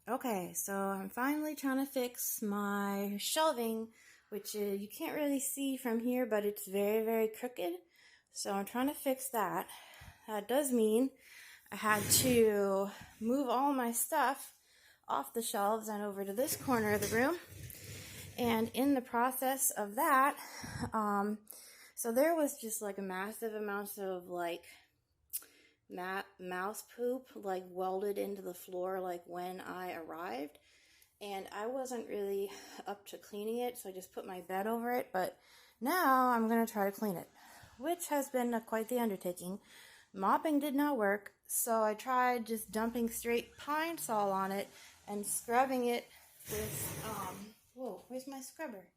Okay, so I'm finally trying to fix my shelving, which you can't really see from here, but it's very, very crooked. So I'm trying to fix that. That does mean I had to move all my stuff off the shelves and over to this corner of the room. And in the process of that, so there was just like a massive amount of like mouse poop like welded into the floor like when I arrived, and I wasn't really up to cleaning it, so I just put my bed over it. But now I'm going to try to clean it, which has been quite the undertaking. Mopping did not work, so I tried just dumping straight Pine Sol on it and scrubbing it with whoa, where's my scrubber?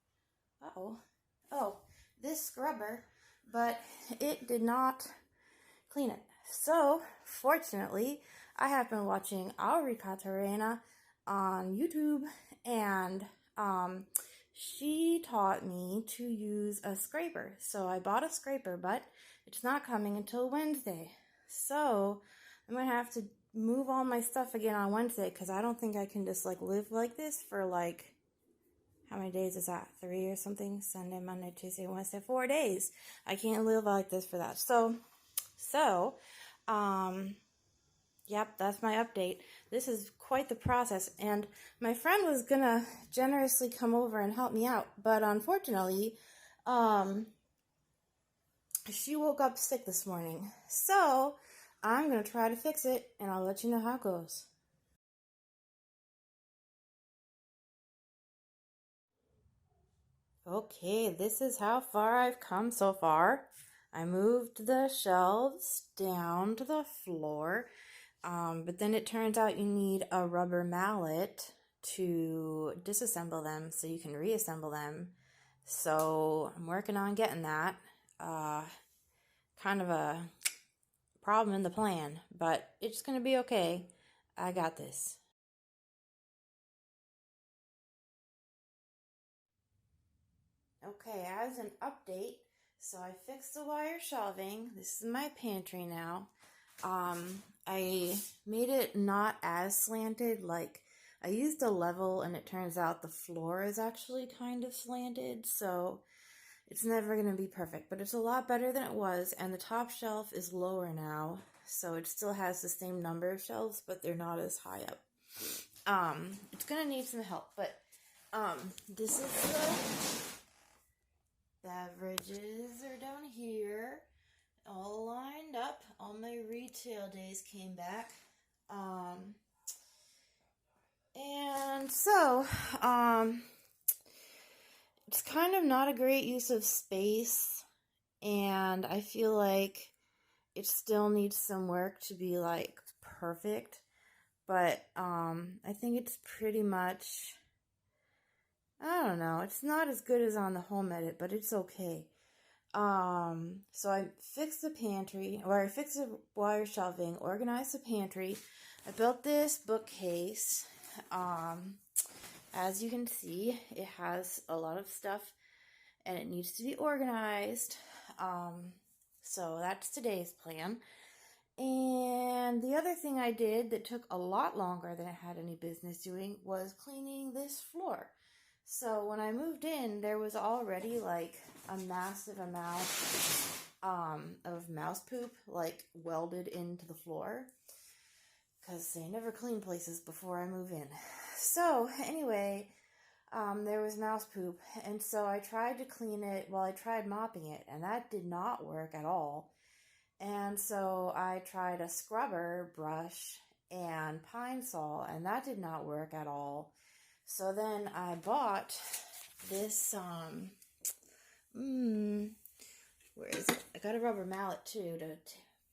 Oh, this scrubber, but it did not clean it. So, fortunately, I have been watching Aurica Terena on YouTube, and she taught me to use a scraper. So I bought a scraper, but it's not coming until Wednesday. So I'm going to have to move all my stuff again on Wednesday, because I don't think I can just like live like this for like, how many days is that? 3 or something? Sunday, Monday, Tuesday, Wednesday, 4 days. I can't live like this for that. So, yep, that's my update. This is quite the process, and my friend was gonna generously come over and help me out, but unfortunately, she woke up sick this morning. So, I'm gonna try to fix it, and I'll let you know how it goes. Okay, this is how far I've come so far. I moved the shelves down to the floor. But then it turns out you need a rubber mallet to disassemble them so you can reassemble them. So I'm working on getting that. Uh, Kind of a problem in the plan, but it's going to be okay. I got this. Okay, as an update, so I fixed the wire shelving. This is my pantry now. I made it not as slanted. Like, I used a level, and it turns out the floor is actually kind of slanted, so it's never going to be perfect, but it's a lot better than it was, and the top shelf is lower now, so it still has the same number of shelves, but they're not as high up. It's going to need some help, but this is the beverages are down here, all lined up. All my retail days came back. And so, it's kind of not a great use of space, and I feel like it still needs some work to be like perfect. But I think it's pretty much, I don't know, it's not as good as on the home edit, but it's okay. So I fixed the pantry, or I fixed the wire shelving, organized the pantry. I built this bookcase. As you can see, it has a lot of stuff and it needs to be organized. So that's today's plan. And the other thing I did that took a lot longer than I had any business doing was cleaning this floor. So when I moved in, there was already like a massive amount of mouse poop like welded into the floor, because they never clean places before I move in. So anyway, there was mouse poop, and so I tried to clean it. Well, I tried mopping it, and that did not work at all. And so I tried a scrubber brush and Pine Sol, and that did not work at all. So then I bought this, where is it? I got a rubber mallet too to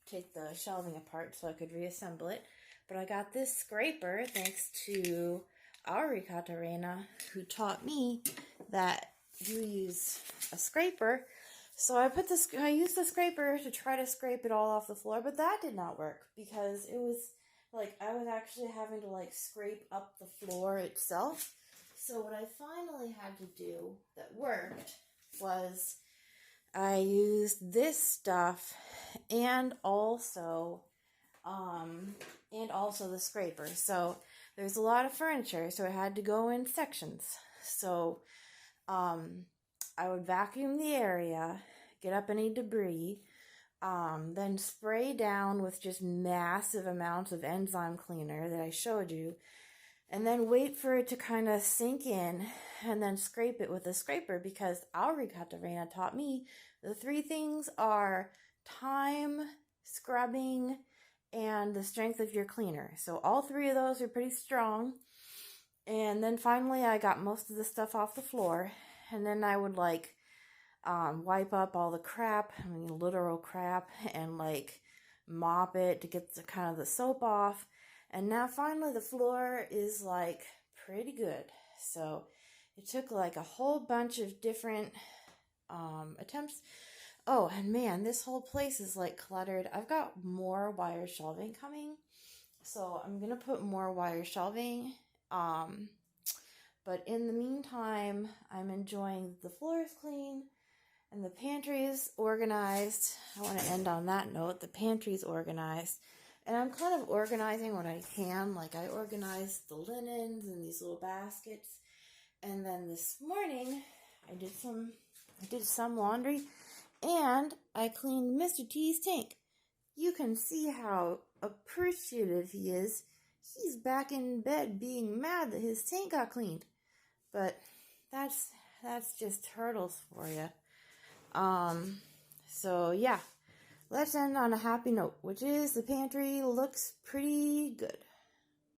take the shelving apart so I could reassemble it. But I got this scraper thanks to Aurica Terena, who taught me that you use a scraper. So I used the scraper to try to scrape it all off the floor, but that did not work because it was like I was actually having to like scrape up the floor itself. So what I finally had to do that worked was I used this stuff and also the scraper. So there's a lot of furniture, so it had to go in sections. So I would vacuum the area, get up any debris, then spray down with just massive amounts of enzyme cleaner that I showed you, and then wait for it to kind of sink in, and then scrape it with a scraper, because Auri Katarina taught me the three things are time, scrubbing, and the strength of your cleaner. So all three of those are pretty strong. And then finally I got most of the stuff off the floor, and then I would like wipe up all the crap, I mean literal crap, and like mop it to get the kind of the soap off. And now finally the floor is like pretty good. So it took like a whole bunch of different attempts. Oh, and man, this whole place is like cluttered. I've got more wire shelving coming, so I'm gonna put more wire shelving. But in the meantime, I'm enjoying the floors clean and the pantry is organized. I want to end on that note. The pantry's organized. And I'm kind of organizing what I can. Like I organized the linens in these little baskets. And then this morning, I did some laundry. And I cleaned Mr. T's tank. You can see how appreciative he is. He's back in bed being mad that his tank got cleaned. But that's just turtles for you. So yeah, let's end on a happy note, which is the pantry looks pretty good.